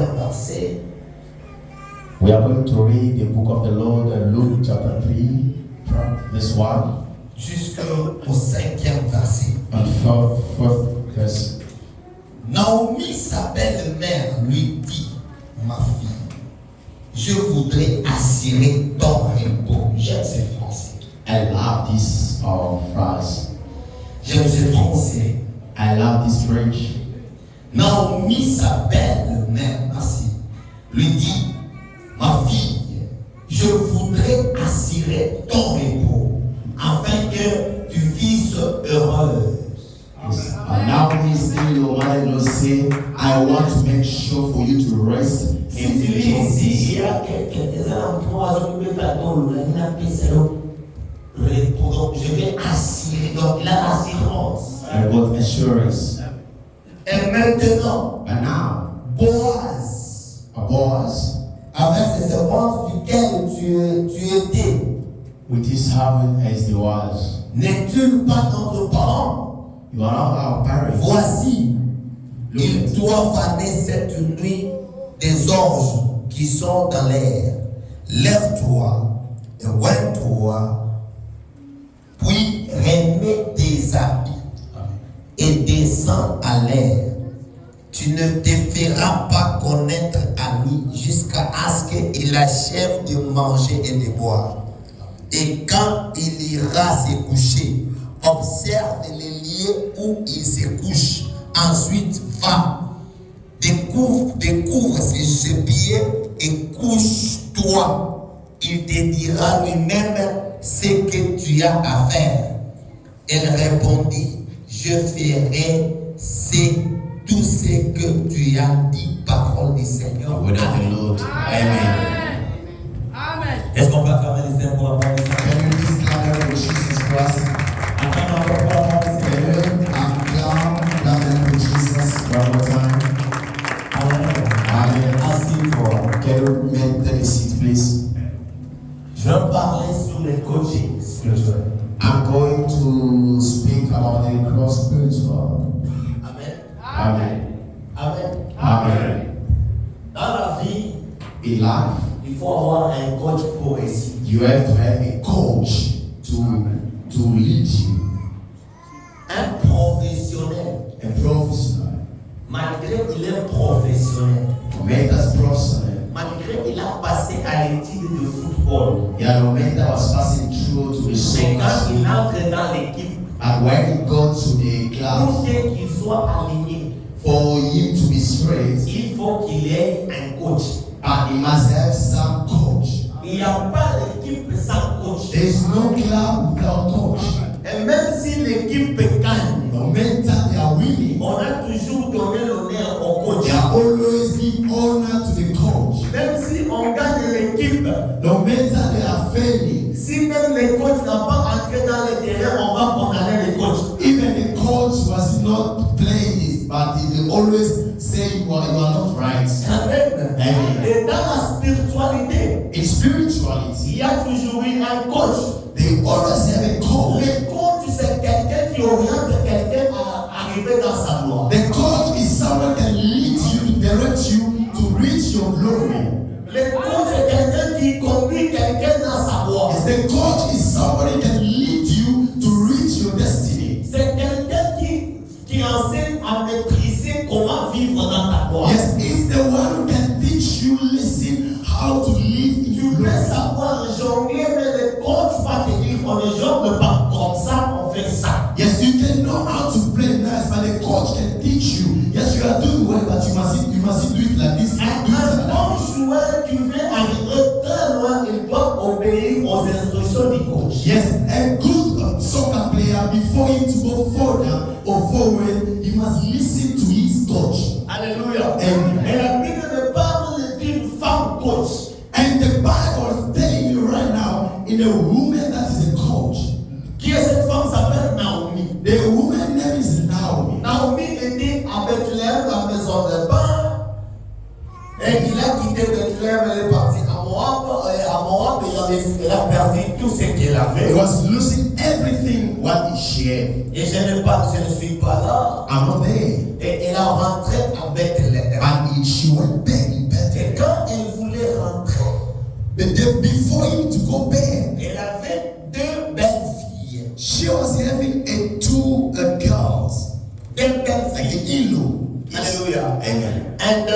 premier verset. We are going to read the book of the Lord, Luke chapter 3, from verse 1 jusqu'au 5e verset. and 4th verse. Naomi, sa belle-mère, lui dit, ma fille, je voudrais assurer ton repos. J'aime ce français. I love this phrase. J'aime ce français. I love this French. Naomi, sa belle-mère, merci, lui dit, ma fille, je voudrais assurer ton repos afin que tu fisses heureuse. And now we still your mother say, I want to make sure for you to rest Si in tu the lis ici, il y peace. a quelques repos, donc je vais assurer, donc il a l'assurance. I got assurance. Et maintenant, And now, Boaz, a Boaz, avec ses servantes duquel tu étais, with his having as the was, n'est-il pas notre parent? you are not our parents. Voici, il doit faner cette nuit des orges qui sont dans l'air. Lève-toi et oins-toi, puis remets tes habits et descends à l'air. Tu ne te feras pas connaître à lui jusqu'à ce qu'il achève de manger et de boire. Et quand il ira se coucher, observe les lieux où il se couche. Ensuite, va, découvre ses pieds et couche-toi. Il te dira lui-même ce que tu as à faire. Elle répondit, je ferai tout ce que tu as dit, parole du Seigneur. Word of the Lord. Amen. Est-ce qu'on peut acclamer les Seigneurs pour la parole du Seigneur? Can you please clap for Jesus Christ? Acclame encore pour la parole du Can Seigneur. you clap for Jesus one more time? Amen. Amen. Assis-toi. Can you take a seat, please? Je vais parler sur le coaching spirituel. I'm going to speak about the cross spiritual. Amen. Amen. Amen. Amen. Dans la vie, In life, il faut avoir un coach pour réussir. you have to have a coach to lead you, Un professionnel, a professional. malgré qu'il est professionnel, Make us professional. malgré qu'il a passé à l'étude de football, Yeah, no matter was passing through to the mais quand il soccer, entre dans l'équipe, and when he got to the pour class, qu'il soit aligné, for him to be straight, il faut qu'il ait un coach. and he must have some coach. Il n'y a pas l'équipe sans coach. There is no club without coach. Et même si l'équipe gagne, No matter they are winning, on a toujours donné l'honneur au coach. they are always give honor to the coach. Même si on gagne l'équipe, No matter they are failing, si même le coach n'a pas entré dans le terrain, on va condamner le coach. even the coach was not playing it, but they always say you are not right. Amen. Amen. Et dans la spiritualité, In spirituality, il y a toujours eu un coach. they always have a coach. Le coach, c'est quelqu'un qui oriente quelqu'un à arriver dans sa gloire. The coach is someone that leads you, to direct you to reach your glory. Le coach, c'est quelqu'un qui conduit quelqu'un dans sa gloire. Yes, the coach is somebody that leads you to reach your destiny. C'est quelqu'un qui enseigne à maîtriser comment vivre dans ta gloire. Yes, it's the one who can teach you, listen, how to live in Tu your peux glory. savoir jongler, mais le coach va te dire on ne jongle pas comme ça, on fait ça. Yes, you can know how to play nice, but the coach can teach you. Yes, you are doing well, but you must do it like this. Do it Un like that. bon joueur qui veut arriver très loin, il doit obéir aux instructions du coach. Yes, a good soccer player, before him to go further or forward, he must listen to his coach. Alléluia. Amen. Et la Bible me parle d'une femme coach. And the Bible is telling you right now, in a woman that is a coach. Qui est cette femme s'appelle Naomi. The woman name is Naomi. Naomi était à Bethléem, la maison de pain. Et il a quitté Bethléem, elle est partie à Moab. Et à Moab, elle a perdu tout ce qu'elle He avait. was losing everything what she had. Et je ne suis pas là. I'm not there. Et elle a rentré à Bethléem. And he and she went there in Et Bethel. quand elle voulait rentrer, But then before him to go back, elle avait deux belles filles. she was having two girls, Deux belles like filles. an in-law. Yes. Hallelujah. Amen. And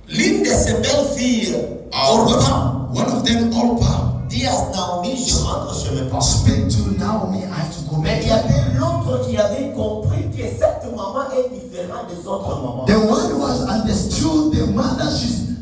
l'une de ces belles filles, Orpah, One of them, Orpah, dit à Naomi, je rentre chez mes parents. speak to Naomi, I have to go Mais back. il y avait l'autre qui avait compris que cette maman est différente des autres mamans. The one who has understood the mother,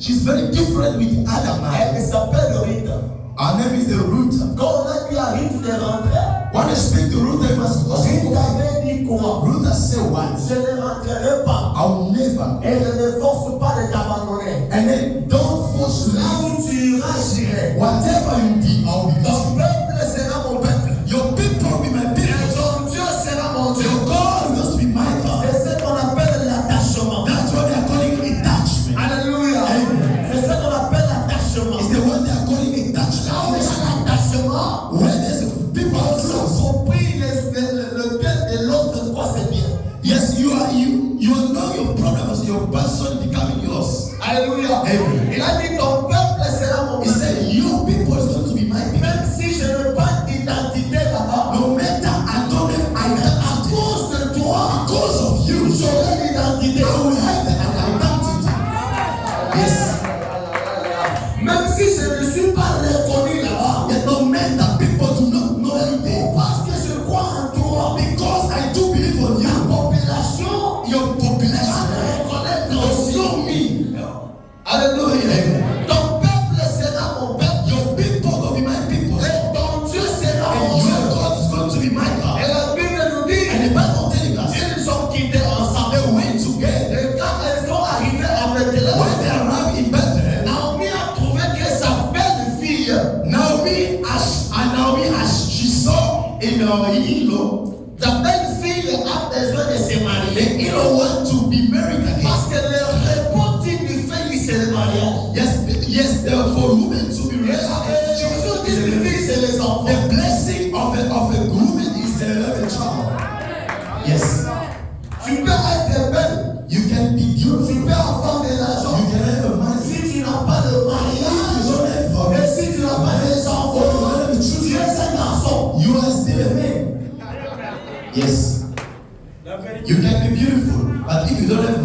she's very different with the other Elle man. s'appelle Rita. Her name is the Ruth. Quand on a dit à Rita de rentrer, When I speak to Ruth, I must also Rita go back. avait dit quoi? Ruth has said what? Je ne rentrerai pas. I'll never. Et je ne force pas de t'abandonner. And then don't force me. Là où tu iras, j'irai. Whatever you be, I'll be Ton with peuple sera mon peuple. you. Your people will be my Et people. ton Dieu sera mon Dieu. Your God must be my God. C'est ce qu'on appelle l'attachement. That's what they are calling attachment. Alléluia. Amen. C'est ce qu'on appelle l'attachement. It's the one they are calling Là où il y attachment. a l'attachement, Where there's people on close. compris le bien de l'autre de quoi c'est bien. Yes, you know your problems, your person becoming yours. Alléluia. Amen. Il a dit ton peuple sera mon He peuple. said, your people is going to be my people. Même si je n'ai pas d'identité là-bas, No matter I don't have à identity, cause de toi, because of you, j'aurai l'identité. I will have an identity. Yes. Même si je ne suis pas reconnu là-bas, Yet no matter people do not know anything, parce que je crois en toi, because I do believe on la you, population your population va reconnaître will aussi. know me. Alléluia. Ton peuple sera mon peuple. Your people will be my people. Et ton Dieu sera And mon your Dieu. God is going to be my Et God. la Bible nous dit, And the Bible telling us, ils sont quittés ensemble. they went together. Et quand elles sont arrivées à Bethléem, When they arrived in Bethlehem, Naomi a trouvé que sa belle-fille, Naomi, as she saw in her in-law, ta belle-fille a besoin de se the marier. in-law want to be married again. Parce que le repos du fils, c'est le mariage. Yes, for women to be Et raised. le jour du fils, c'est les enfants. The blessing of a woman is to have a child. Yes. Tu peux être belle, You can be tu beautiful. peux avoir de l'argent. You can have a money. Si tu n'as pas de You mariage, don't have family. et si tu n'as pas des enfants, tu es un garçon. You are still a man. Yes. You can be beautiful, but if you don't have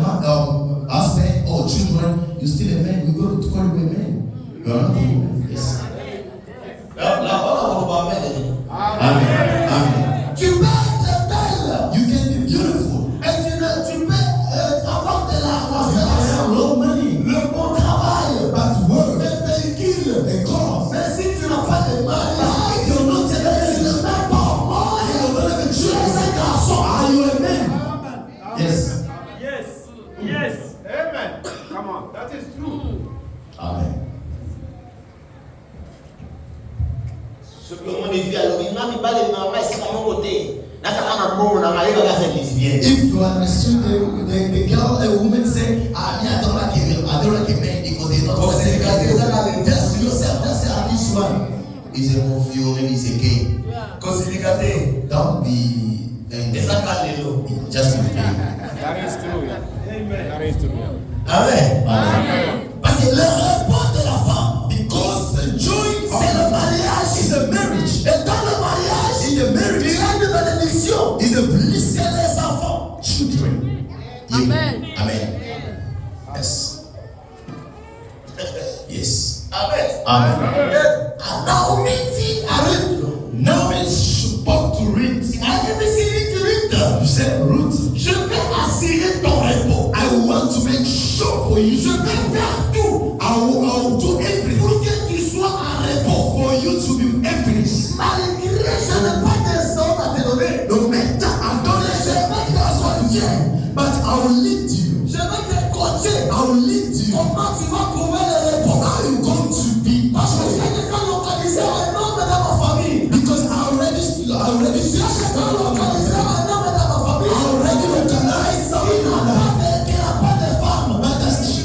husband or children, you're still a man. We go to call you a man. You are not a woman. Yes. Là-bas, on va mettre. Amen. Amen. Tu peux être belle, You can be beautiful. et tu peux avoir de l'argent, You can have low money, le bon travail, but work, le véhicule. a cause. Mais si tu n'as pas de mariage, If you're not a tu man, ne mets pas au monde, and you don't have a tu es children, un garçon. are you a man? Yes. Yes. Yes. Amen. Come on. That is true. Amen. Ce que mon défi alors, il m'a mis pas les mamans ici à mon côté. Là, ça va dans mon amour, il va faire lesbienne. If you understood the girl, a woman say, I don't like a man because they don't want to just yourself, just say, this one is a movie, maybe he's a gay. Considéré. Don't be Et ça, calme-le. just be gay. That is true. Amen. That is true. Amen. Amen. Parce que le repos de la femme, Because the joy c'est le mariage. is a marriage. Et dans le mariage, In the marriage il y a une bénédiction. is a bliss. C'est les enfants. Children. Amen. Amen. Yes. Yes. Amen. Amen. Et Naomi dit à Ruth, Now it spoke to Ruth. You said, Ruth, je vais assurer ton repos. I want to make sure for you. Je vais faire tout I will do everything pour que tu sois en repos. for you to be happiness. Malgré je n'ai pas des hommes à te donner. No matter I don't have what you do, but I will lead you. Je vais te coacher. I will lead you. Comment tu vas trouver le repos? How you going to be? Parce que j'ai déjà localisé un homme dans ma famille. Because I already J'ai déjà localisé un homme dans ma famille. recognize Il n'a pas de femme. but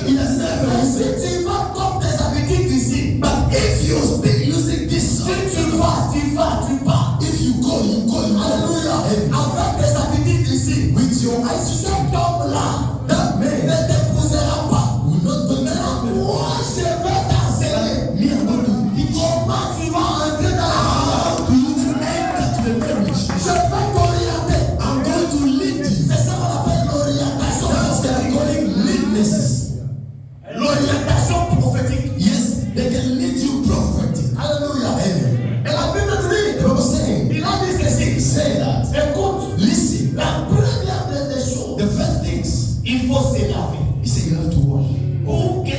it has never Mais happened. si tu vas comme tes habitudes ici, But if you still using this, si tu vas, tu pars. if you go, you go. Alléluia. And Avec tes habitudes ici, with your tu eyes sais shut, Il faut se laver. He said you have to wash. Pour que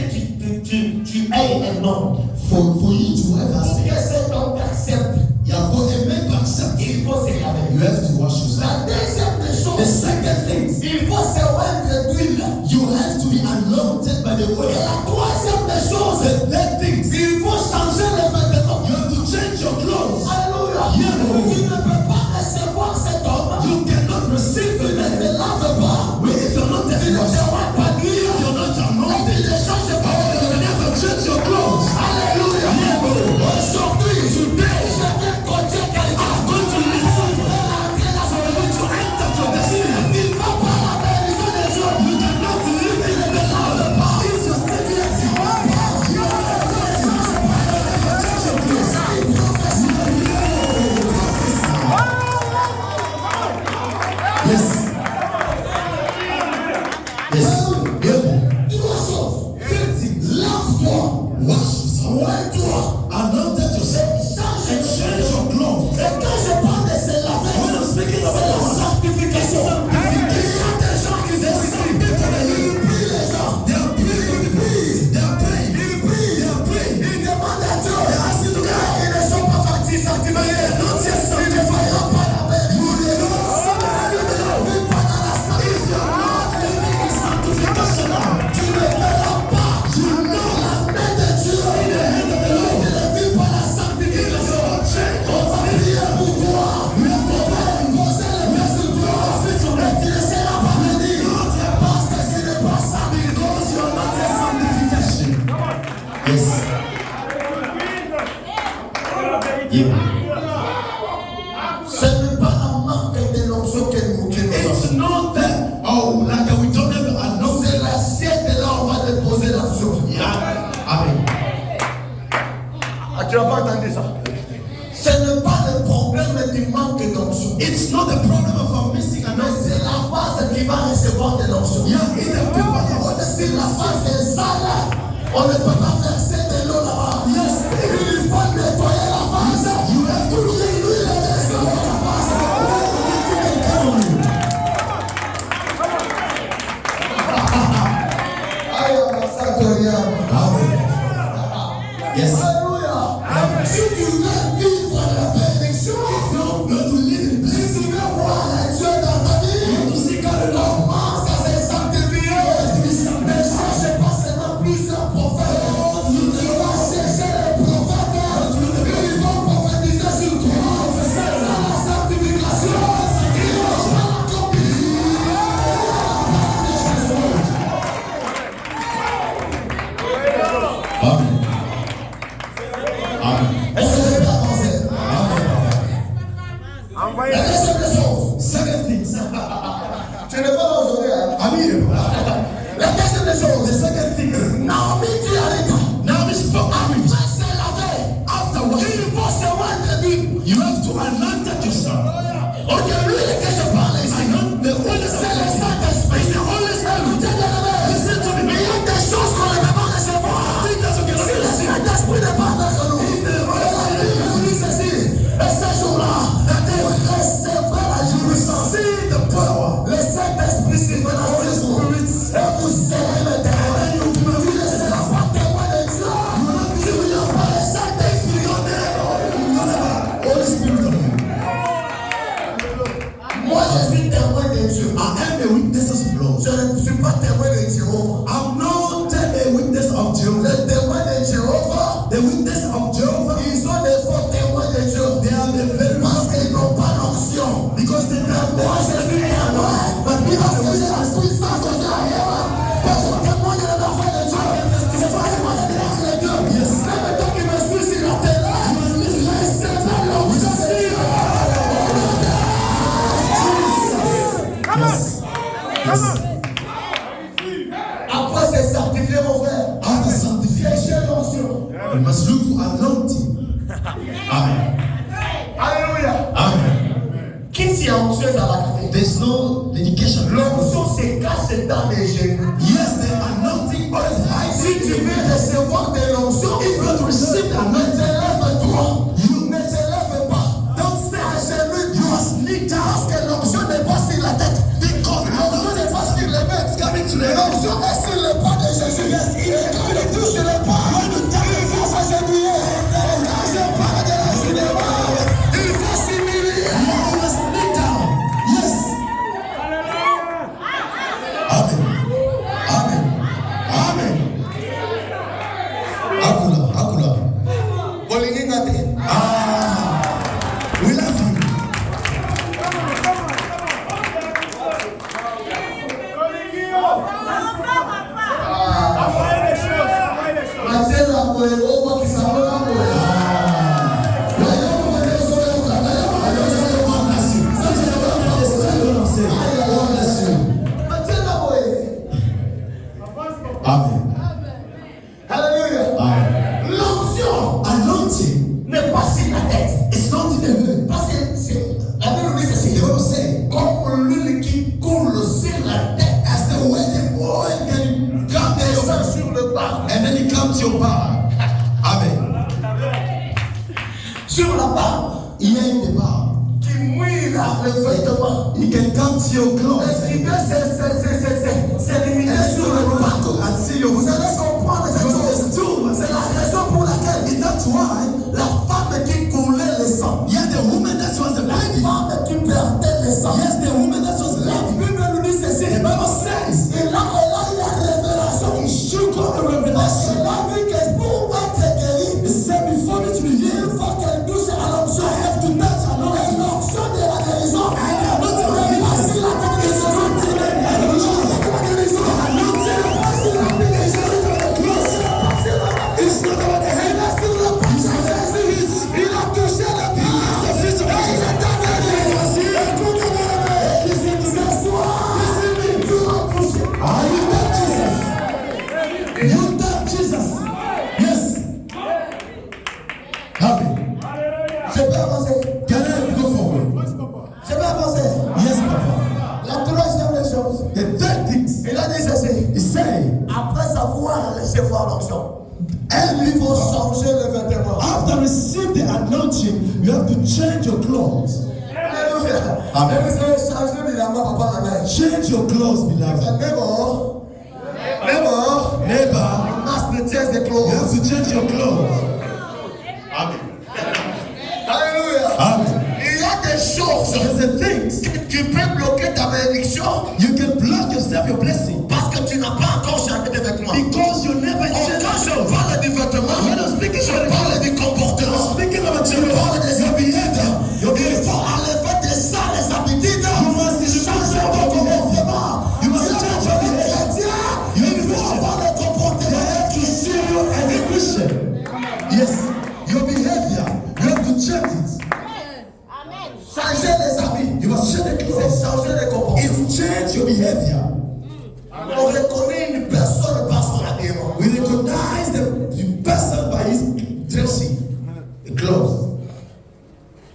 tu aies un homme. For you to have Pour husband. que cet homme t'accepte. Yeah, for a man to accept you, Il faut se laver. you have to wash yourself. La deuxième des The choses, second thing, il faut se oindre d'huile. you have to be anointed by the Et oil. la troisième des choses, The third thing, il faut changer les vêtements. you have to change your clothes. Alléluia. Yeah. Tu ne peux pas recevoir cet homme. You cannot receive Tu the ne man. te laves pas. If you're not Tu ne te washed, vois pas d'huile. if you're not Tu anointed, ne changes pas. you can never change your clothes. Alléluia. Aujourd'hui, je viens conduire quelqu'un. I'm going to lead someone. So I'm going to enter to the city. il ne va pas la bénédiction des jours. You cannot live in the house. If you're still here, you are not. You are not. Change your clothes. Yes. Yes. Yeah. Trois choses. Lave-toi. Wash yourself. Oins-toi. Anointed yourself. And change your clothes. Et quand je parle de se laver, When I'm speaking c'est la about sanctification. Il y a des gens qui there's sont some people that ils prient les gens. they are praying. They are praying. They are praying. Ils demandent à Dieu. They are asking to God. Ils ne sont pas partis sanctifiés. Not yet Ils ne sanctified. feront pas la bénédiction. You will not see the hand of the Lord. Ils pendant la If you are not living in sanctification now, tu ne verras pas you know la main de Dieu. in the hand of the Lord. Tu ne vis pas la sanctification. On va prier pour toi. On va poser les mains sur toi. Et tu ne seras pas béni. Parce que ce n'est pas ça. Because you are not in sanctification. Yes. Yeah. Ce n'est pas un manque de l'onction que nous avons. It's not that, oh, like we don't have a no. C'est l'assiette et là on va déposer l'onction. Yeah. Amen. Ah, tu n'as pas entendu ça? Ce n'est pas le problème du manque d'onction. It's not the problem of our missing Mais anointing. c'est la base qui va recevoir de l'onction. Yeah, it's the people that want to Si see la us. base est sale, on ne peut pas verser de l'eau là-bas. Yes. Il faut nettoyer la base. You have to Pour que l'huile reste sur la base. Aïe, ça te regarde. Amen. Yes. Alléluia. Si tu veux vivre la bénédiction, You're going to live in si tu veux voir Dieu dans ta vie, commence à se sanctifier. Ne cherche pas seulement plusieurs prophètes. Tu vas chercher les prophètes. Ils vont prophétiser sur toi. C'est ça la sanctification. Ils vont pas l'accomplir. Amen. Amen. Est-ce que je peux avancer? Amen. La deuxième des choses. Second thing. Tu n'es pas là aujourd'hui. Hein? Amen. La deuxième des The choses. second thing is Naomi dit à Rita. now it's for Amen. Après se laver. After what Il faut se rendre d'huile. you have to anoint yourself. Ok, l'huile que je parle ici. Anoint the Holy C'est le Spirit. Saint-Esprit. It's the Holy Spirit. Écoutez bien, Listen to me. mais il y a des choses qu'on ne peut pas recevoir. Think that's what Si le you're saying. Saint-Esprit n'est pas avec nous, la Bible nous dit ceci. Et ce jour-là, vous recevrez la jouissance. See the power. Le Saint-Esprit surviendra sur vous. Et vous serez mes témoins. Tu ne seras pas témoin de Dieu. Tu n'as pas le Saint-Esprit en elle. Holy Spirit of you. Moi, je suis témoin de Dieu. I am a witness of blood. Je ne suis pas témoin de Jéhovah. I'm not a witness of Jehovah. Le témoin de Jéhovah, The witness of Jehovah, ils sont des faux témoins de Dieu. they are the very Parce qu'ils n'ont pas l'onction. because they have Moi, je suis témoin. Parce que j'ai la puissance de Dieu. Parce que témoin de la foi de Dieu. C'est pas témoin de miracle de Dieu. Même toi qui me suis sur la télé, recevez l'onction. Yes. Yes. Après, c'est certifié, mon frère. After sanctification, Cherchez l'onction. we must look to anointing. Amen. Alléluia. Amen. Qui s'y a onction dans la catégorie? There's no dedication. L'onction se cache dans les genoux. Yes, the anointing always hides. Si tu veux recevoir de l'onction, If you want to receive the ne anointing, te lève-toi. you Ne te lève pas. don't stay À genoux, You must kneel down parce que l'onction n'est pas sur la tête. because L'onction n'est pas sur les mains. it's coming Amen. Alléluia. Amen. L'onction Anointing n'est pas sur la tête. is not in the head. Parce que la Bible dit ceci. The Bible say, Comme l'huile qui coule sur la tête, as the way the oil can come to your descend sur le bas. and then it comes to your bar. Amen. Sur la barbe, Here in the bar, qui mouille le vêtement. it can come to your clothes Ce qui c'est limité sur le bas. and see your Vous allez comprendre cette chose. C'est la raison pour laquelle Is that why la femme qui coulait le sang, yeah, the woman that was the la baby, femme qui perdait le sang, yes, the woman that was the la baby, Bible nous dit ceci. the Bible says, Et là, elle a eu la révélation. she got a Parce revelation. qu'elle a vu que pour être guérie, It said before me to be il healed, faut qu'elle touche à l'onction. I have to touch Et anointing. l'onction de la guérison, I cannot elle tell est you pas sur la tête de Jésus. L'onction de la guérison, elle est pas sur la tête de Jésus. It's not about the head. Elle est sur le pas de Jésus. Il a touché le pas. Et il est guéri. Écoute, bien-aimé. Ce soir, tu vas toucher. Are you touch Jesus? You touch Jesus. Yes. Amen. Je peux avancer. Can I go forward? Je peux avancer. Yes, Papa. La troisième des choses. The third thing, Il a dit ceci. he said, Après avoir recevoir l'onction, and il faut changer le vêtement. after receive the anointing, you have to change your clothes. Alléluia. Amen. Et vous savez, changer évidemment, papa la main. Change your clothes, beloved. Neighbor, Neighbor, must change the you clothes. have to change your clothes. Amen. Alléluia. Amen. Il y a des choses There's a things que tu peux bloquer ta bénédiction you can block yourself your blessing parce que tu n'as pas encore changé de vêtements. because you never Quand changed. je parle du vêtement, When I'm speaking je about it, parle du I'm comportement. speaking about Je your parle des your behavior. Your Il behavior. faut enlever de ça les habitudes. You must Changer change ton your behavior. comportement. You must Tu es change your appelé behavior. chrétien. You Il faut Christian. avoir le They comportement. have to see you as a Christian. Yes, your behavior. You have to change it. Changer les habits. You must change the C'est clothes. changer les comportements. It's change your behavior. On reconnaît une personne par son habillement. We recognize the person by his dressing, the clothes.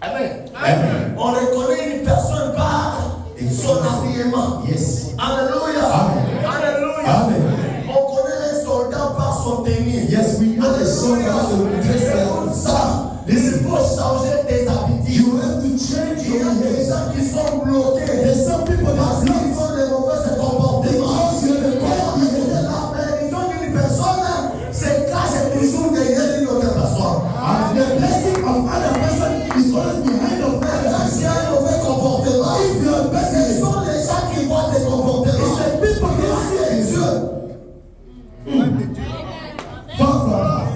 Amen. Amen. On reconnaît une personne par son habillement. Yes. Alléluia. Amen. Alléluia. Amen. On connaît les soldats par son tenue. Yes, we know the song about the dress. C'est pour ça. Il faut changer tes habitudes. You have to change Il y your a des behavior. gens qui sont bloqués. There's some people Parce that qu'ils ont des mauvais comportements. Because you have a bad behavior. La bénédiction d'une personne se cache toujours derrière une autre personne. And the blessing of other person is always behind of Quand others. tu as un mauvais comportement, If you are bad, ce sont les gens qui voient tes comportements. it's the people that Loin de see Dieu. far from God.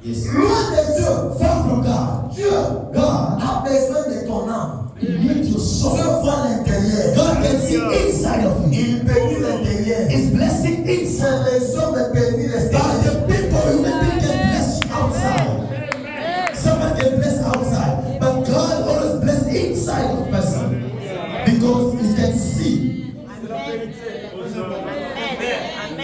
Yes. Loin de Dieu. Far from God. Dieu God, a besoin de ton âme. He made your Dieu soul. voit l'intérieur. God can see inside of you. Il bénit l'intérieur. His blessing C'est inside. les hommes bénissent But l'extérieur. the people human being can bless outside. Someone can bless outside, but God always bless inside of person because He can see.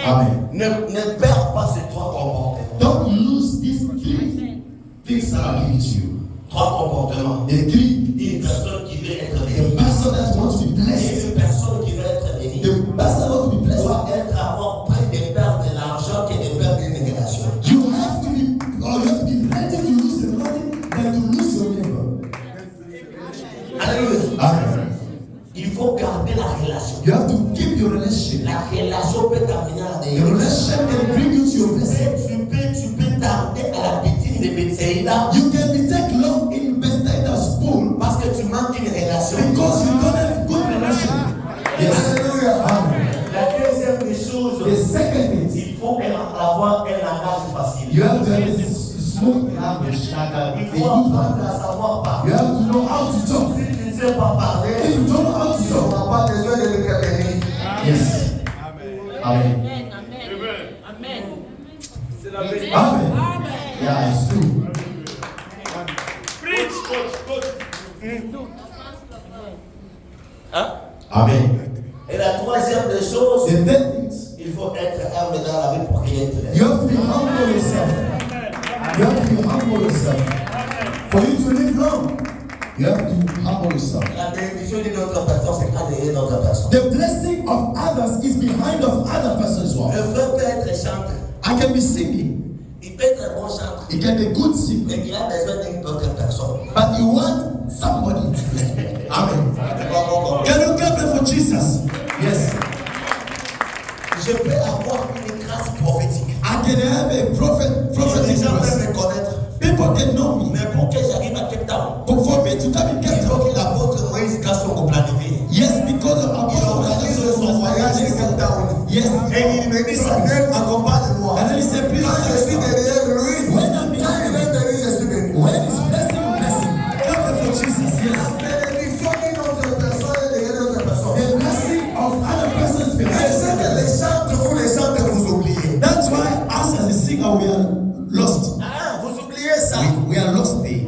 Amen. Ne perds pas ces trois comportements. Don't lose these three things that I give to you. Trois comportements. The three Une personne qui veut être the bénie. person that wants to be Et blessed, une personne qui veut être bénie the person that wants to be blessed. doit être avoir près de perdre de l'argent que de perdre une relation. You have to be, or you have to be ready to lose the money than to lose your neighbor. Alléluia. Amen. Il faut garder la relation. You have to keep your relationship. La relation peut t'amener à la The relationship can bring you to your blessing. Tu peux tarder à la petite de Bethsaïda You can be take long in Bethesda school parce que tu manques une relation. because you don't have good relation. Yes. Alléluia. Amen. La deuxième des choses, The second thing, il faut avoir un langage facile. you have to have a smooth language, Il a faut good apprendre language. à savoir parler. You have to know how to talk. Si tu ne sais pas parler, If you don't know how to tu talk, n'auras pas besoin de le bénir. yes. Amen. Amen. C'est la vérité. Amen. Yeah, it's true. Preach, coach. Hein? Amen. Et la troisième des choses, The third things, il faut être humble dans la vie pour qu'il y ait de you have to be humble yourself. You have to be humble yourself. For you to live long, you have to humble yourself. La bénédiction d'une autre personne, c'est pas derrière notre personne. The blessing of others is behind of other person's Le work. frère peut être chanteur. I can be singing. Il peut être un bon chanteur. He can be a good singer. Mais il a besoin d'une autre personne. But you want somebody. Amen. Can you clap for Jesus? Yes. Je peux avoir une grâce prophétique. I can have a prophetic Les gens grace. peuvent me connaître. People can know me. Mais pour que j'arrive à Cape Town, But for me to come in il Cape faut Town, que l'apôtre Moïse casse son planifié. yes, because of Il Apostle organise son voyage à Cape Town. Yes. Et il me dit, Samuel, accompagne-moi. And then he said, please, Quand je suis derrière lui, when I'm quand il behind est him, derrière, je suis venu. when he's blessing, blessing. Clap for Jesus, yes. La bénédiction d'une autre personne est derrière une autre personne. The blessing of other persons Et c'est que les chantres, vous les chantres, vous oubliez. That's why us as a singer, we are lost. Ah, vous oubliez ça. We are lost there.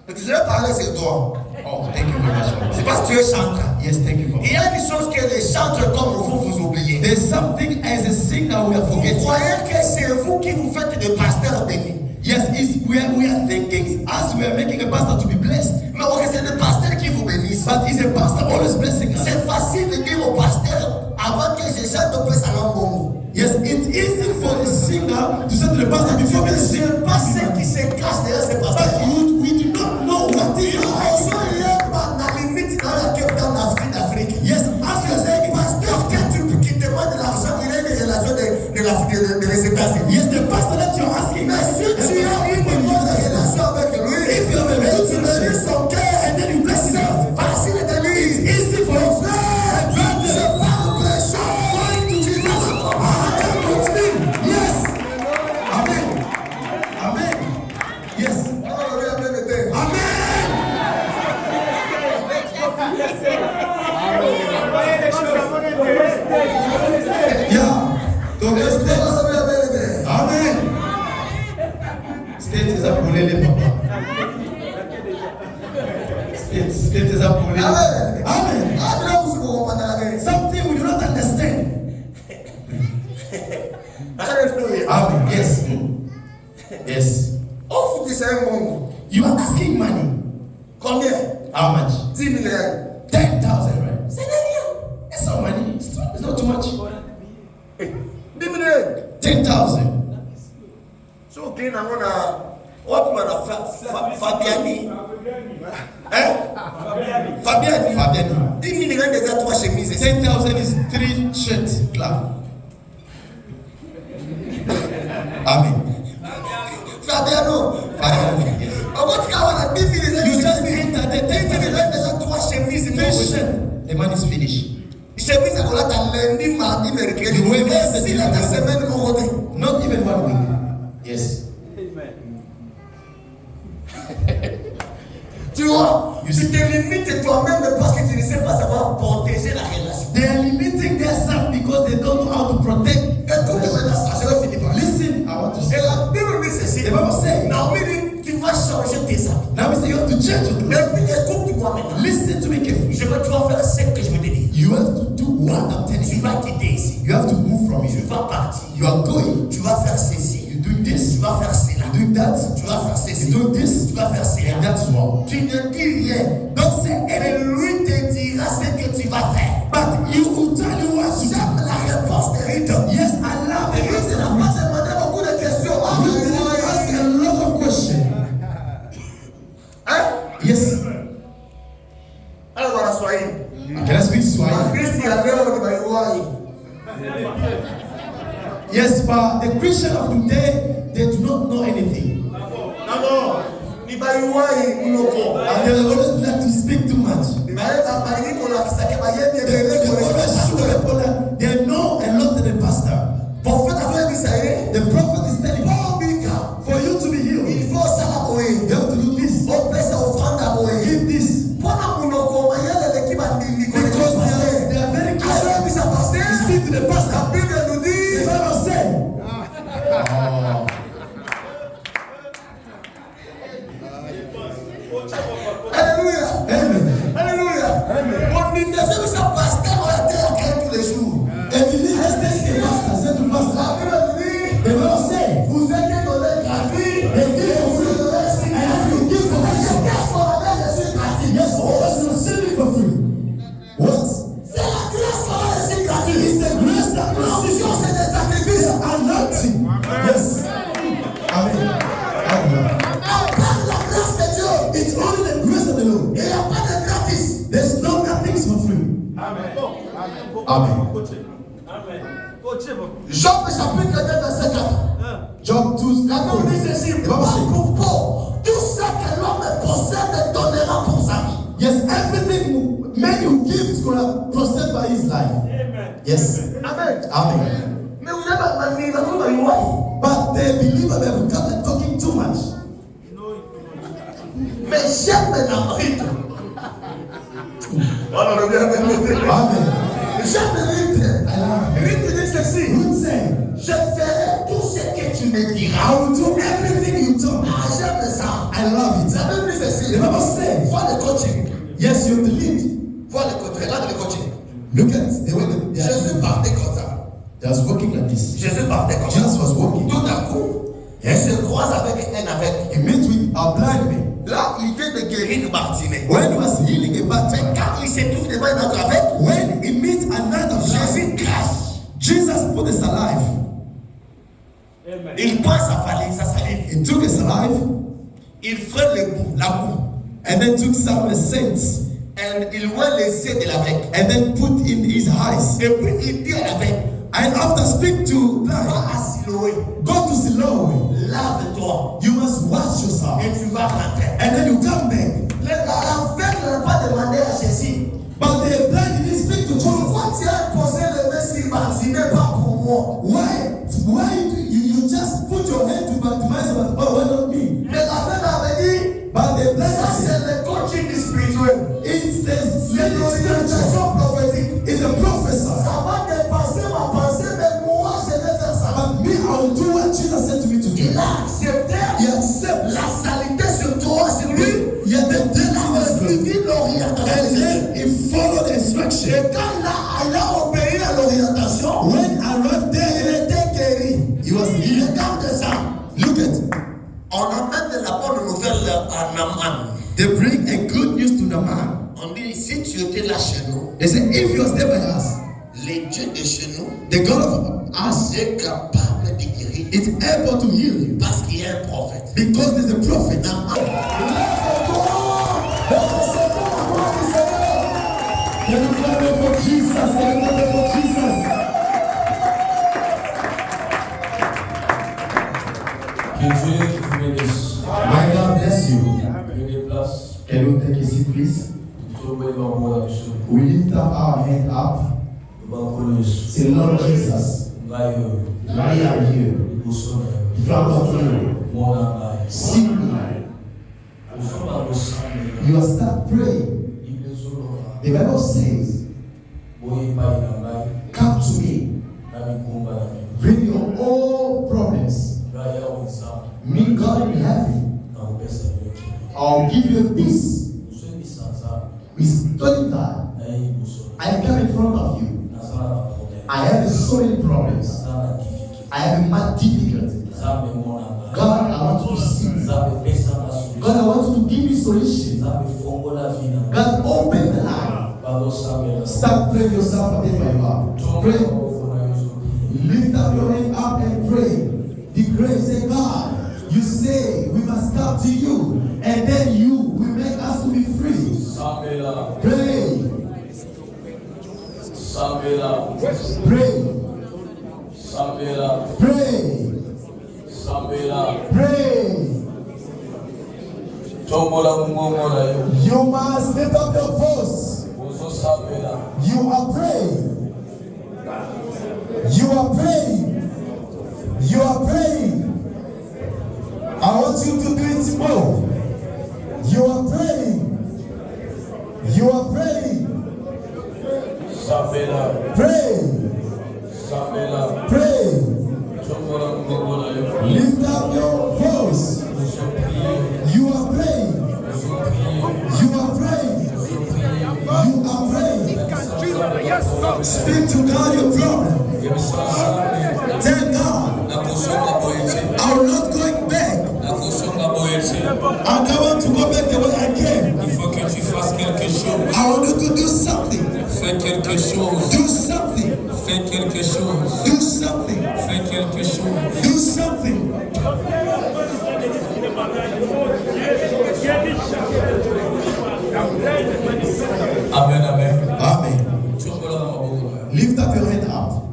Je vais parler sur toi. Oh, thank you very much. C'est parce que tu es chanteur. Yes, thank you. Il y a des choses que les chantres comme vous, vous oubliez. There's something as a singer we are Vous forgetting. croyez que c'est vous qui vous faites de pasteur béni. Yes, we are thinking as we are making a pastor to be blessed. Mais c'est le pasteur qui vous bénisse. But is a pastor always blessing us? C'est facile de dire au pasteur avant que je chante au plus salon bongo. Yes, it's easy for a singer to say to the pastor before we Je sing. ne sais pas ce qui se cache derrière ce pasteur. But we do not know what is Ils behind. sont là dans la limite dans laquelle dans l'Afrique. Yes, Parce as que you c'est say, le pasteur qui demande de l'argent, il a des relations de les États-Unis. yes, the pastor that you're asking. Mais si tu as une bonne relation avec lui, If you have a et very tu good bénis relationship, son cœur, and then you bless his heart, facile de lui. it's easy for you. C'est pas un prêcheur. Tu vas Yes. Amen. Amen. Yes. Amen. Yeah. Donc les States. Amen. States is up pour les papa. States is up pour les. Amen. Something we do not understand. Amen. Yes. Yes. You are asking money. Combien? How much? 10 000 10,000, right? C'est rien. It's not money. It's not too much. 10 000. 10,000. So okay, na wapi wana Fabiani? Fabiani. 10 000 déjà 3 chemises. 10,000 is 3 shirts. Clap. Amen. Fabiano. Yes. You just enter the 10,000 déjà 3 chemises. 3 shirts. The man is finished. Chemise à la lundi, mardi, mercredi. You will miss the Si la semaine mon côté. Not even 1 week. Yes. Tu vois, tu te limites toi-même parce que tu ne sais pas savoir protéger la relation. They are limiting themselves because they don't know how to protect. Écoute maintenant ça, je vais finir par là. Listen, I want to say. Et la Bible dit ceci. The Bible says. Naomi dit, tu vas changer tes habits. Now we say you have to change your Et clothes. puis écoute-moi maintenant. Listen to me carefully. Tu vas faire ce que je vais te dire. You have to do what I'm telling Tu you. vas quitter ici. You have to move from Tu here. vas partir. You are going. Tu vas faire ceci. You doing Tu this. vas faire cela. You doing that. Tu vas faire ceci. You doing this. Tu vas faire cela. And that's wrong. Tu ne dis rien. Don't say Et anything. lui te dira ce que tu vas faire. But he will tell you what to do. J'aime la réponse de Rita. Yes, I love Et it. Rita n'a pas demandé beaucoup de questions. Ah, You didn't ask a lot of questions. hein? Yes. Alors voilà, soyez. Can I speak Swahili? Christ ya leo ni baiwai. Yes, but the Christian of today, they do not know anything. Nano, ni baiwai mnoko. And they always like to speak too much. Baeta baini kola kisake bayeni They ebele always kola. show people that they know a lot of the pastor. Prophète a fait ça. The prophet is telling you, Paul Bika. for you to be healed, Il faut ça la boye. you have to do this. On pèse offrande à boye. Give this. Pona munoko mayele le kiba ndili kola. Because they are very Aso clear. bisa pasteur. You speak to the pastor. Job chapitre 2 verset 4. Job 12. La Bible dit ceci, pour tout ce que l'homme possède donnera pour sa vie. Yes, everything man you give is gonna process by his life. Amen. Yes. Amen. Amen. Mais vous avez pas. But the believer have become talking too much. Mais j'aime la rythme. Amen. J'aime le rythme. I love Rythme dit ceci. you. Say, Je ferai tout ce que tu me diras. I will do everything you tell me. Ah, j'aime ça. I love it. La Bible dit ceci. The Bible says, Vois le coaching. yes, you have to lead. Vois le coaching. Regarde le coaching. Look at the way that Jésus partait comme ça. they was walking like this. Jésus partait comme ça. Jesus was walking. Tout à coup, il se croise avec un aveugle. He met with a blind man. Là, il vient de guérir Bartimée. When he was healing a bad Mais man, quand il se trouve devant un autre aveugle, when he meets another blind, Jésus crache. Jesus put his saliva. Amen. Il prend sa salive. He took his saliva Il freine le bout, la boue. and then took some scent Et il voit les yeux de l'aveugle. and then put in his eyes. Et puis il dit à l'aveugle, And after speak to blind, va à Siloé, go to Siloam. lave-toi You must wash yourself. et tu vas rentrer. And then you come back. L'aveugle n'a pas demandé à Jésus, But the blind didn't speak to Jesus. pourquoi tu as posé le main sur Bartimée, pas pour moi? Why you just put your hand to Bartimaeus, but why not me? Mais l'aveugle avait dit, But the blind ça said, c'est le coaching spirituel. it's C'est l'orientation prophétique. It's a professor. Ça va dépasser ma pensée, mais moi je vais faire ça. But me, I will do what Jesus said to me to do. Il a accepté He accepts. la saleté sur toi, sur lui. He had the Il a destiny. suivi l'orientation. And then he followed the instruction. Et quand il a obéi à l'orientation, When I arrived il there, était guéri. he was healed. Regarde ça. Look at, On amène de la bonne nouvelle à Naaman. they bring a good news to the man. On dit, si tu étais là chez nous, They say, if you are there by us, les dieux de chez nous, the God of us est capable de guérir. is able to heal you Parce qu'il y a un prophète. because there's a prophet. Can you clap it for Jesus? Can you clap it for Jesus? Que Dieu vous bénisse. My God bless you. Prenez place. Can you take a seat, please? Nous sommes We lift up our hand up. Say, Lord Jesus, I am here in front of you. See me. You will start praying. The Bible says, come to me. Bring your own problems. Me, God in heaven, I'll give you a peace. We study that. I come in front of you. I have so many problems. I have much difficulty. God, I want you to see me. God, I want you to give me solution. God, open the eye. Start praying yourself wherever you are. Pray. Lift up your hand up and pray. Declare, say, God, you say we must come to you, and then you will make us to be free. Pray. Pray. Pray. Pray. You must lift up your voice. You are praying. You are praying. You are praying. I want you to do it more. You are praying. You are praying. Pray. Pray. Lift up your voice. You are praying. You are praying. You are praying. Speak to God your problem. Tell God, I will not go back. I don't want to go back the way I came. Il faut que tu fasses quelque chose. I want you to do something. Fais quelque chose. Do something. Fais quelque chose. Do something. Fais quelque chose. Do something. Amen, amen. Amen. Lift up your hand up.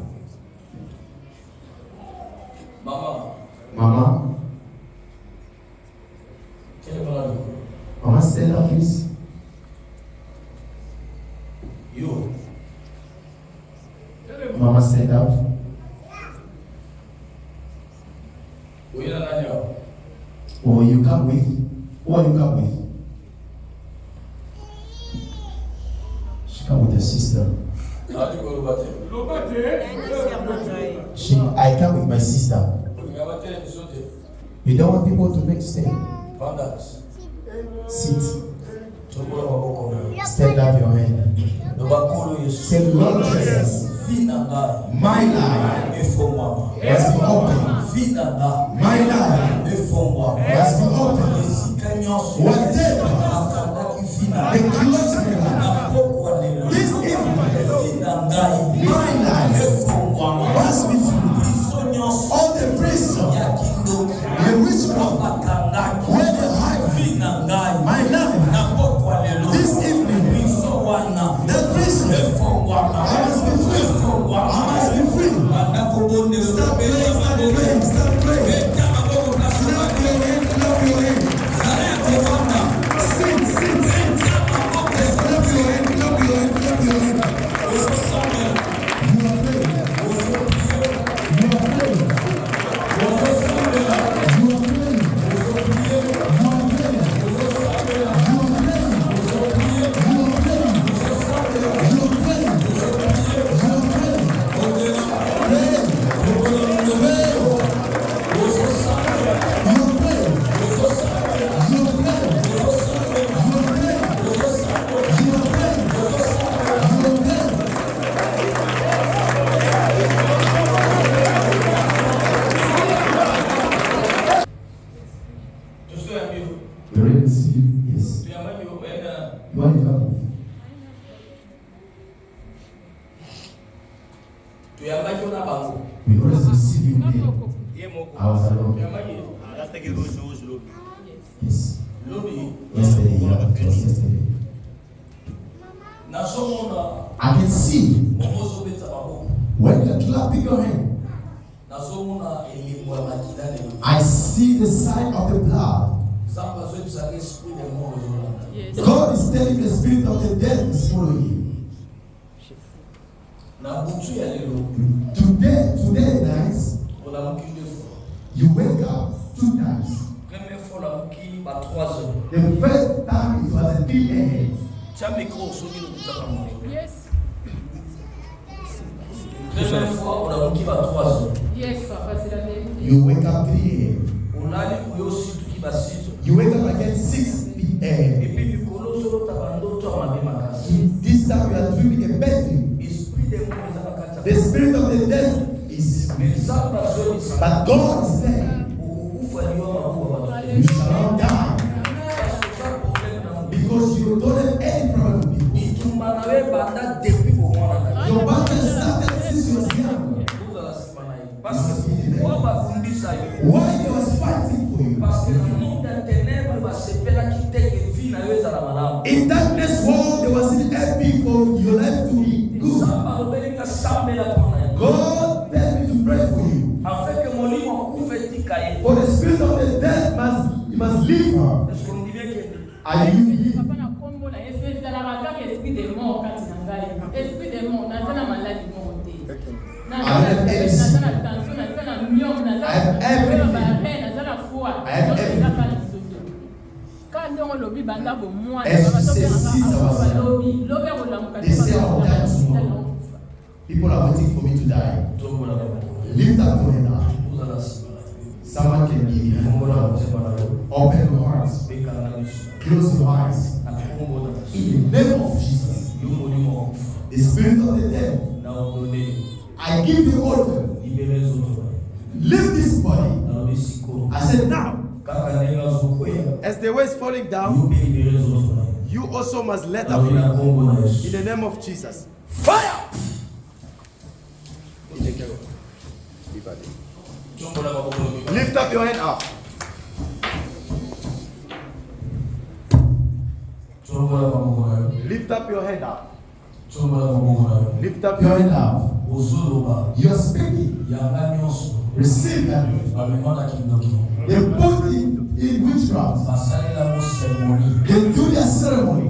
Or you come with? Who are you come with? She come with her sister. I come with my sister. You don't want people to make stay. Sit. Stand up your hand. Say, Lord Jesus, my life has been open. My life has been open. Whatever they close me this evening, my life must be free. All the prison, the witchcraft, where they hide my life this evening, the prison, I must be free. I must be free. Stop praying, stop praying, stop praying. Clap your hand, clap your hand. Sit, sit, sit. Clap your hand, clap your hand, clap your hand. You are praying. You are praying. You are praying. We always receive you here. I was alone. Yes. Yesterday, yeah, it was yesterday. I can see when you're clapping your hand. I see the sign of the blood. Yes. God is telling the spirit of the dead is following you. Today night, you wake up 2 times. The first time it was at 3 a.m. Yes. Yes, Papa, c'est la vérité. You wake up 3 a.m. You wake up again 6 p.m. This time you are dreaming a bad dream. The spirit of the dead is but God is saying you shall not die because you don't have any problem with people. Your battle started since you was young. Why they was fighting for you? In darkness world there wasn't happy for your life to be good. God tell me to pray for you. For the spirit of the death must leave her. Are you here? I have everything. I have everything. As you say, 6 hours. They say I will die tomorrow. People are waiting for me to die. Lift up your hand up. Someone can be here. Open your hearts. Close your eyes. In the name of Jesus. The spirit of the dead. I give you order. Leave this body. I said now. As the way is falling down, you also must let her free. In the name of Jesus. Fire! Lift up your hand up. Lift up your hand up. Lift up your hand up. You are speaking. Receive that. They put in witchcraft. They do their ceremony.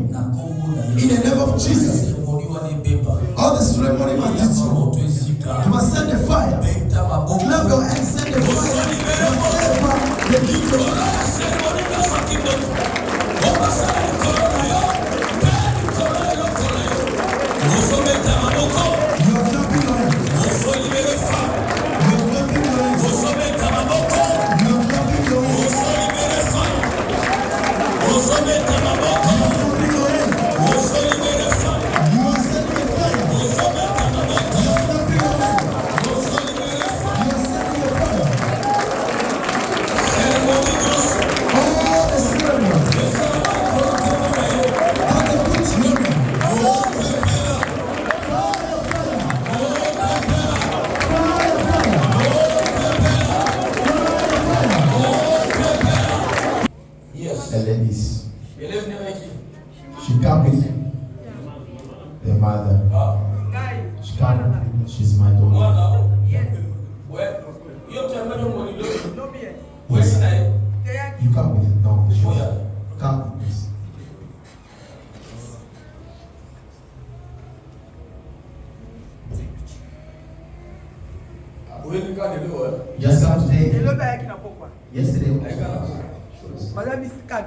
In the name of Jesus. All the ceremony must destroy. You must send the fire. Clap your hands, send the fire. Whatever they give you. Just come today. Hello, back in a papa. Yesterday. Madame is 4.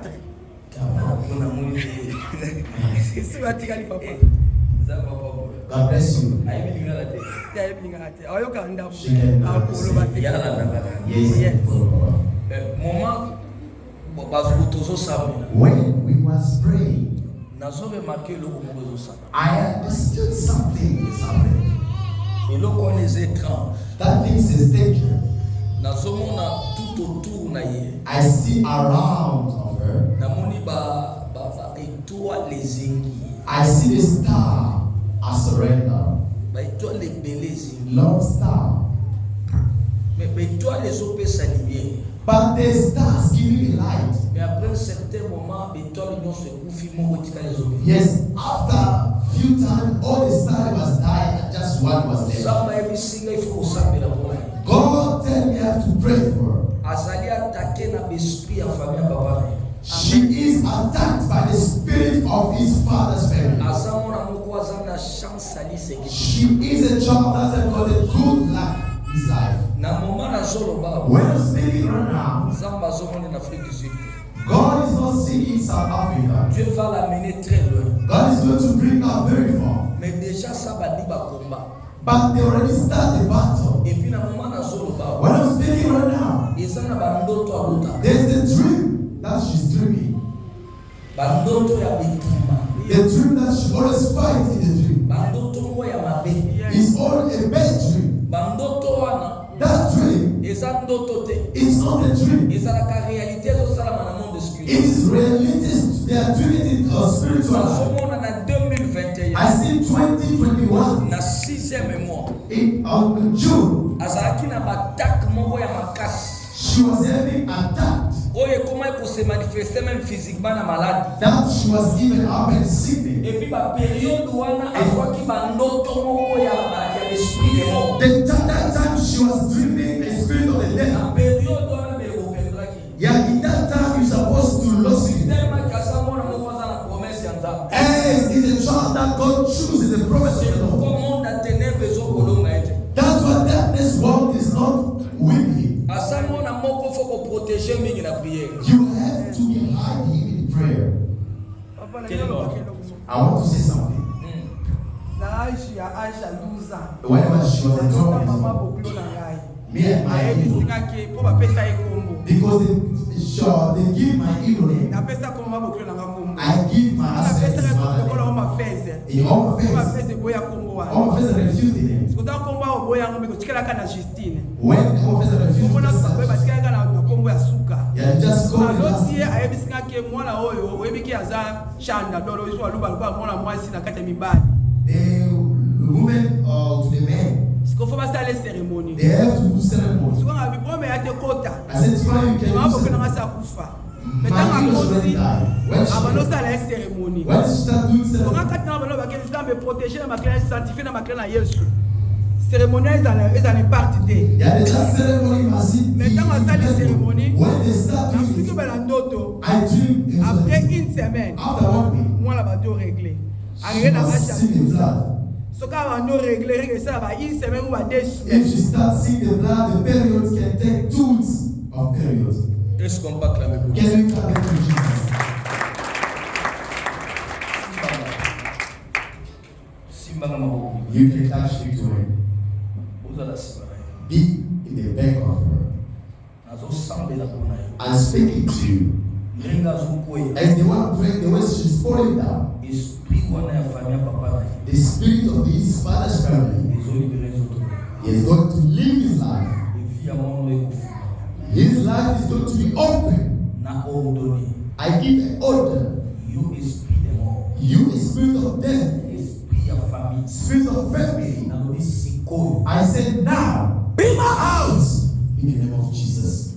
God bless you. She can yes. When we was praying, I understood something is happening. That thing is danger. I see around of her. I see the star as surrender. Love star. But the stars give you light. Yes, after few times, all the stars was dying and just one was left. God tell me I have to pray for her. She is attacked by the spirit of his father's family. She is a child that has got a good luck in his life. When I'm speaking right now, God is not seeing in South Africa. God is going to bring her very far. But they already started the battle. When I'm speaking right now, there's a dream that she's dreaming. The dream that she always fights in the dream. It's all a bad dream. That dream is not a dream. It is reality. They are doing it in a spiritual life. I see 2021 in June. She was having attacked. That she was even up and sick. That time she was dreaming a spirit of the dead. Yeah, in that time you're supposed to lose it. It's a child that God chooses the promise of the Lord. That's what darkness world is not with him. You have to be hiding in prayer. I want to say something. Whenever she was in trouble, me and my ego, because they give my ego name. I give my aspect in my face. All my face refused it. When all face refused it, yeah, just go and the women to the men. They have to do ceremony. I said, it's fine, you can do ceremony. When she start doing ceremony, when they start doing I dream après une semaine, after 1 week, she must see the blood. If she starts seeing the blood, the periods can take 2 weeks of periods. Can we clap to Jesus? You can touch victory. Be in the back of her. I'm speaking to you. As the one praying, the way she's falling down, the spirit of his father's family is going to live his life. His life is going to be open. I give an order. You, spirit of death, spirit of family, I said now, be out in the name of Jesus.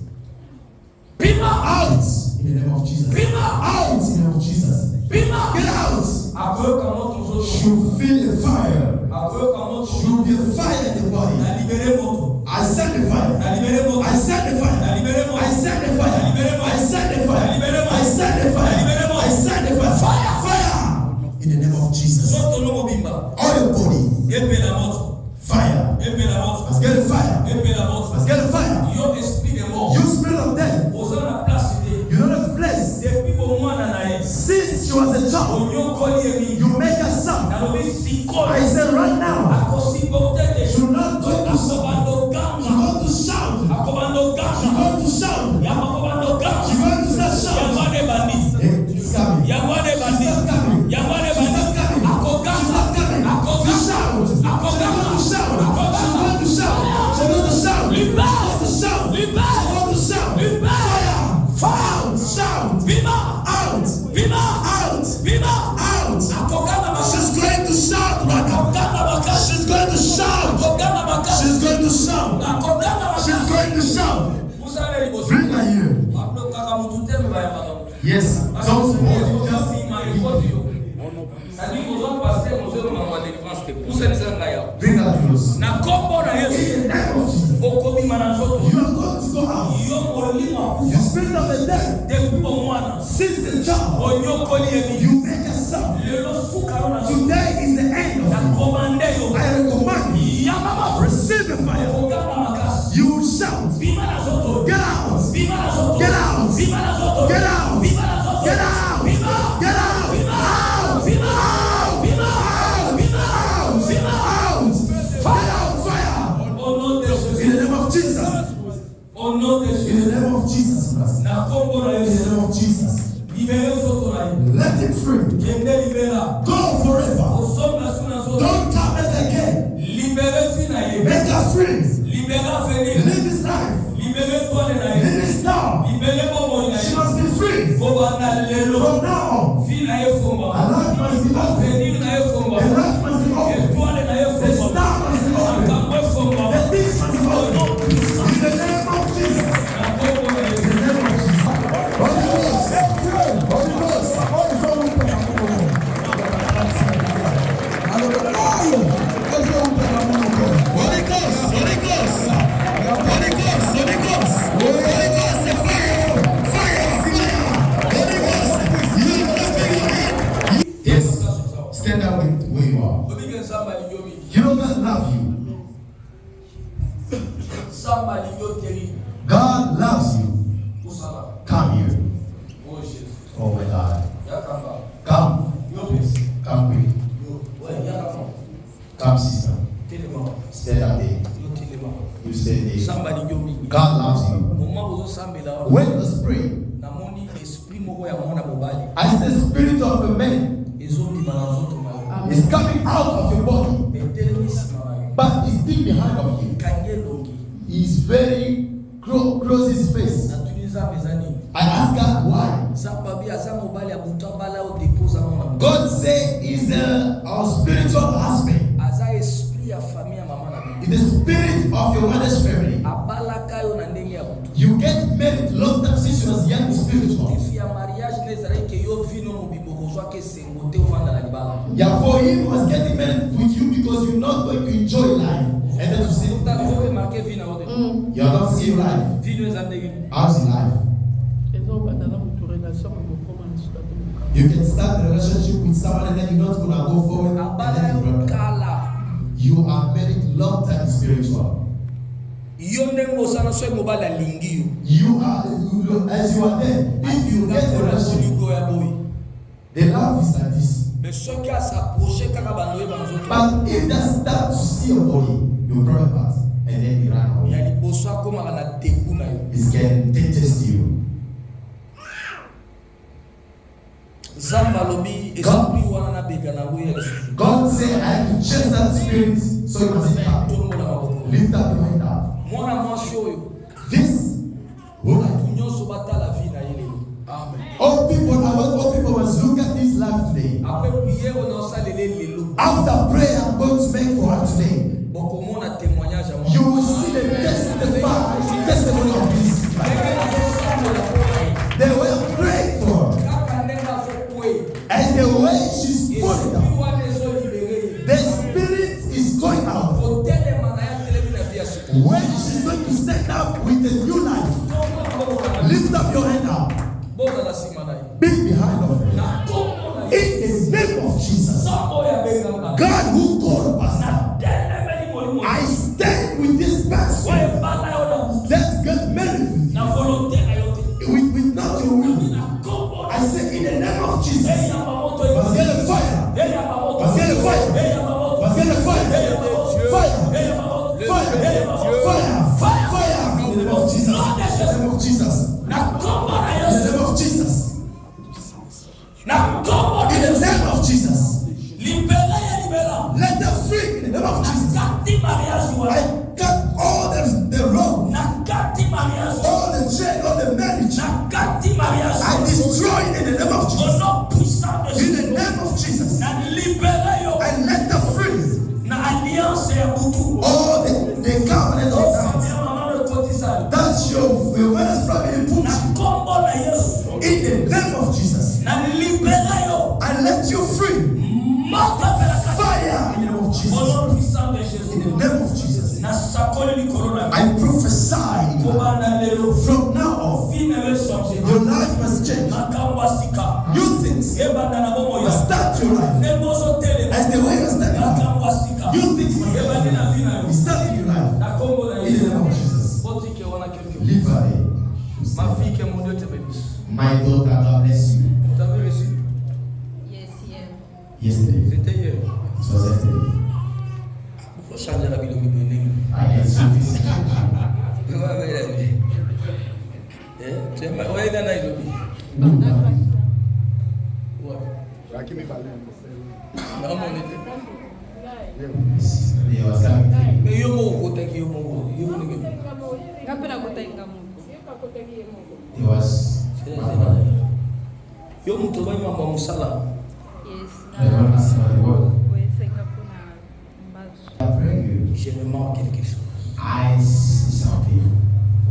Be out in the name of Jesus. Be out in the name of Jesus. Be out. Get out. You feel the fire. You be a fire in the body. I set the fire. I set the fire. I set the fire. I set the fire. I set the fire. I set the fire. Fire. Fire. In the name of Jesus. All your body. Fire. Let's get the fire. Et puis la mort. Let's get the fire. Yo esprit de mort. You spirit of death. Aux hommes la place idée. You don't have place. Depuis au moins nanaï. Since she was a child, Onyo koli you make her son. nalobi sikolo. I said right now, Akosiporte te. you're not going to shout. Akobando You're ganga. going to shout. Akobando You're ganga. going to shout. Yakobando ganga. You're going to start shouting. Yamane bandi. It's coming. Yamane bandi. She's not coming. Yamane She's bandi. not coming. Akoganga. She's not coming. Akoganga. She's shout. She's going to shout. She's going to shout. She's going to shout. She's going to shout. She's going to shout. Fire. Fire. Shout. Viva. Out. Viva. Out. Viva. Out. Akoganga maka. She's going to shout right now. Akoganga maka. She's going to shout. Akoganga maka. She's going to shout. Akoganga maka. She's going to shout. Musale liboso. Bring her here. Ablo kaka mutu teme ba yamba. Yes. Don't hold. Just bring her close. Na kombo na Yesu. In the name of Jesus. Okobi mananzoto. You are going to go out. Yo molimo. You spirit of the dead. Depuis au mwana. Since the child, Onyo koli emi. you make a son. Lelo sukaro na so. Today is the end of Na it. komande yo. I recommend you. Yamama. Receive the fire. Ogama makasi. You will shout. Viva na zoto. Get out. Viva na zoto. Get out. Viva na zoto. Get out. Viva na zoto. Get out. Viva. Get out. Viva. Out. Viva. Out. Viva. Out. Viva. Out. Viva. Out. Get out. Fire. Au nom de In Jésus. the name of Jesus. Au nom de In Jésus. the name of Jesus Christ. Na kombo na In the Yesu. name of Jesus. Libere zoto na ye. Let him free. Kende libera. Go forever. Osonga suna zoto. Don't come back again. Libere fi na ye. Make us free. Libera feni. Live his life. Libere toile na ye. Live his now. Libere bobo na She ye. must be free. Boba na lelo. From now on, Fi na ye her fomba. life must be open. Feni na ye fomba. Her life must be open. Etoile na ye The fomba. star must be open. Akamwe fomba. The things must be open. In the name of Jesus. Na kombo na In Yesu. the name of Jesus. Holy Ghost. Holy Ghost. Holy Ghost. Holy Ghost. Holy Ghost. Holy Ghost. Holy Ghost. Fire. Fire. Fire. Holy Ghost. You are blessing your hand. Yes. Stand up where you are. Obike nsamba liyomi. You know God loves you. Samba liyoteri. God loves you. Usala. Come here. Oh Jésus. Oh my God. Yakamba. Come. Yo pesi. Come quick. Yo. Ouais, yakamba. Come, sister. Telema. Stand up there. Yo telema. You stand there. Samba liyomi. God loves you. Moma bozo sambela. When you pray, Namoni esprit moko ya mwana mobali. as the spirit of a man Ezobima na nzoto na yo. is coming out of your body, Etelemi nsima na yo. but is still behind of you. Kangi elongi. He is very close his face. Natuni nzambe eza nini? I ask God why. Nzambe abi aza mobali abuta bala odepoza mwana mobali. God say is our spiritual husband. Aza esprit ya famille ya mama na bibi. Is the spirit of your mother's family. Abalaka yo na ndenge ya butu. You get married long time since you was young spiritual. Defi ya mariage ne ezalaki ke yo vino mobimbo kozwaka esengo te ovanda na libala. Yeah, for him was getting married with you because you're not going to enjoy life. And then to say, Ozo remarke vino ote. you're not seeing life. Vino eza ndenge. How's the life? You can start a relationship with someone and then you're not gonna go forward. Abala And then yo you break up. kala. You are married long time spiritual. Yo ndenge osana so mobali alingi yo. You are as you are there. If you get a relationship, Go ya boy. the love is like this. Mais soki asapproche kaka bandoye banzoto. But if they start to see your body, you break apart and then you run away. Ya liboso akomaka na teku na yo. It's getting dangerous to you. Zamba lobi esprit wana na bega na ngoya lisusu. God said, I have to change that spirit so you must come. Tombo na maboko. Lift up your hand up. Mwana mwasi oyo. This woman. Bato nyonso batala vi na ye lelo. Amen. All people must look at this life today. Après prière on osalele lelo. After prayer, I'm going to make for her today. Bokomona témoignage à moi. You will see the testimony of this. They were praying for her. And the way she's putting down, the spirit is going out. When she's going to stand up with a new life, lift up your hand up. Be behind of her. In the name of Jesus. God who called Pastor, I stand with this person. ask Wa you, ebala yo na mutu. let's get married with Na volonté na yo te. you. With not your will. Na kombo. I say in the name of Jesus. Hey ya mamoto. Must get a fire. Hey ya mamoto. Must get a fire. Hey ya mamoto. Must get a fire. Hey ya mamoto. Fire. Hey ya mamoto. Fire. Hey ya mamoto. Fire. Fire. Fire. In the name of Jesus. In the name of Jesus. Na kombo na In the Yesu. name of Jesus. Na kombo na In the Yesu. name of Jesus. Libera ya libera. Let them free in the name of Jesus. Nakati mariage wa. I cut all the rope, Nakati mariage wa. all the chain, all the marriage. Nakati mariage wa. I destroy it in the name of Au Jesus. nom puissant de In the Jésus. name of Jesus. Na libera yo. I let them free. Na alliance ya butu. All the covenant of Famille God. maman de Kotisal. That's your mother's family put Na you. kombo na Yesu. In the name of Jesus. Na libera yo. I let you free. Mata pelaka. Fire in the name of Au Jesus. nom puissant de In Jésus. the name of Jesus. Na sakole ni corona. I prophesy Kobana lelo. from now on, Fine we changer. your life must change. Makamba sika. New things Ebana na bomo must ya. start your life. Nebozo tele. As the way you stand now, Makamba sika. new things must Ebana na vina yo. start in your life. Na kombo na In the name of Yesu. Jesus. Botike wana quelque. Live Ma fille que mon Dieu te bénisse. My daughter, God bless you. Tu avais reçu? Yes, yeah. Yesterday. C'était hier. It was yesterday. Pourquoi changer la Bible de I had service. Tu es ouais, dans la Bible. Ouais. Non, mon Dieu. There was something. Mais yo mo côté qui yo mo. Yo mo ngi. Ngapena kutenga Mungu. There was. Yo mtu ba mambo musala. Yes. I don't ask about the word. Kuesenga kuna mbazo. I pray you. Je remarque quelque chose. I see something.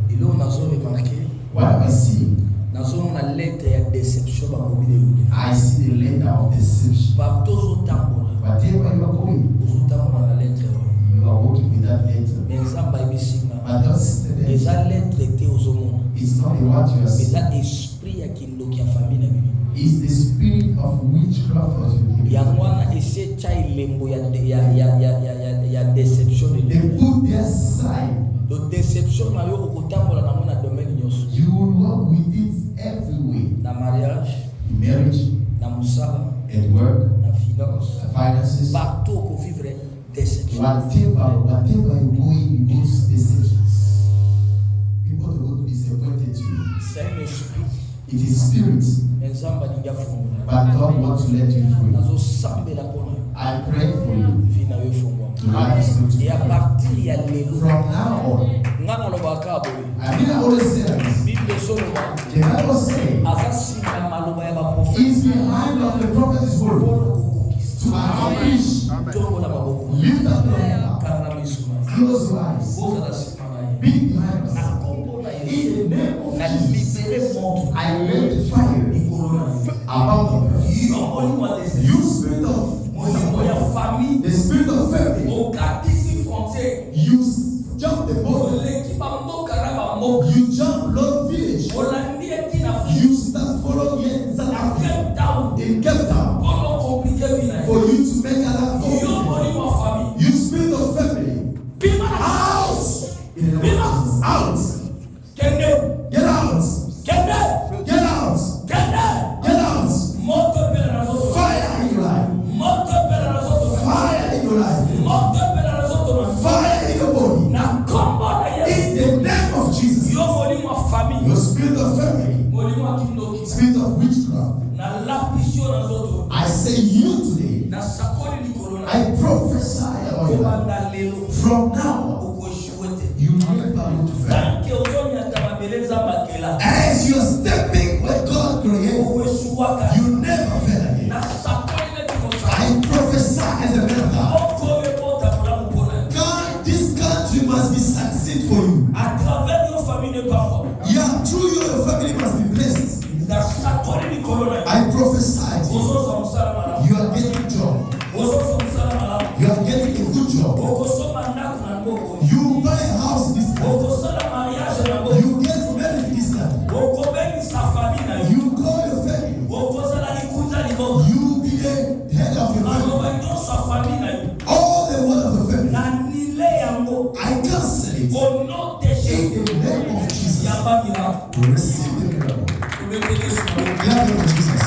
Et là on a remarqué. What am I seeing? Nazo mona lettre ya déception ba mobile yo. I see the letter of deception. Par tous tambola. Whatever you are going, Aux tambola na lettre. you are working with that letter. Mais ça ba bisinga. But don't sit there. Eza lettre était aux hommes. It's not what you are Mais seeing. ça esprit ya kindoki ya famille na bino. It's the spirit of witchcraft of you. Ya mwana ese cha ilembo ya déception de They l'ego. put their side. Le déception na yo okotambola na mona domaine nyonso. You will work with it everywhere. Na mariage, In marriage, na musala, at work, na finance, finances, partout qu'on vivre déception. whatever you're going, you go to deception. People are going to disappointed you. C'est un esprit. It is spirit, Nzamba ninga fungula. but God wants to let you free. Nazo sambela pona. I pray for you. Vina yo fungwa. Your life is going to be Et à partir ya lelo. from now on. Ngana lobaka boy. I mean, I always say this. Bible soloma. The Bible says, Azasima maloba ya ba prophète. it's behind of the prophet's word to accomplish. Tongo la maboko. Lift up your head. Kana misuma. Close your eyes. Boza la sima na ye. Be behind us. Na kombo na In ye. the name of Na Jesus, libere moto. I let the fire above you. Yombo ni wa déception. You spirit of Moyo ya famille. the spirit of family. Okatisi frontière. You jump the boat. Oleki ba mboka na ba mboka. You jump Lord village. Olandi eti na You start following in South Africa, Cape Town. in Cape Town, Kono compliqué vina. for you to make a life. Yombo ni wa famille. You spirit of family. Pima Out! In the name of Jesus. Out! kende. Get out! Kende. Get out! Kende. Get out! Moto pele na zoto. Fire in your life. Moto pele na zoto. Fire in your life. Moto pele na zoto. Fire in your body. Na kombo na Yesu. In the name of Jesus. Yombo ni wa famille. Your spirit of family, Molimo akindoki. spirit of witchcraft. Na lapisho na zoto. I say you today, Na sakoli ni corona. I prophesy on your life. Kobanda lelo. From now on, Ukoshwete. you never go to fail. Tanke uzomi atababeleza makela. As you're stepping where God created, Ukoshwaka. you never fail again. Na sakoli ni kikosa. I prophesy as a man of God. Oko repota kula mpona. God, this country must be succeed for you. À travers your famille de parents. Yeah, through you, your family must be blessed. Na sakoli ni corona. I prophesy to you. Uzoza msala malamu. You are getting job. Uzoza msala malamu. You are getting a good job. Ukosoma ndaku na mboko. You buy a house in this country. Ukosala mariage na mboko. You get married in this country. Ukobeni safari na yu. You call your family. Ukosala likuta liboko. You be the head of your family. Maloba nyo safari na yu. All the word of the family. Na nile yango. I cancel it. nom de In Jésus. the name of Jesus, Yamba miracle. we receive the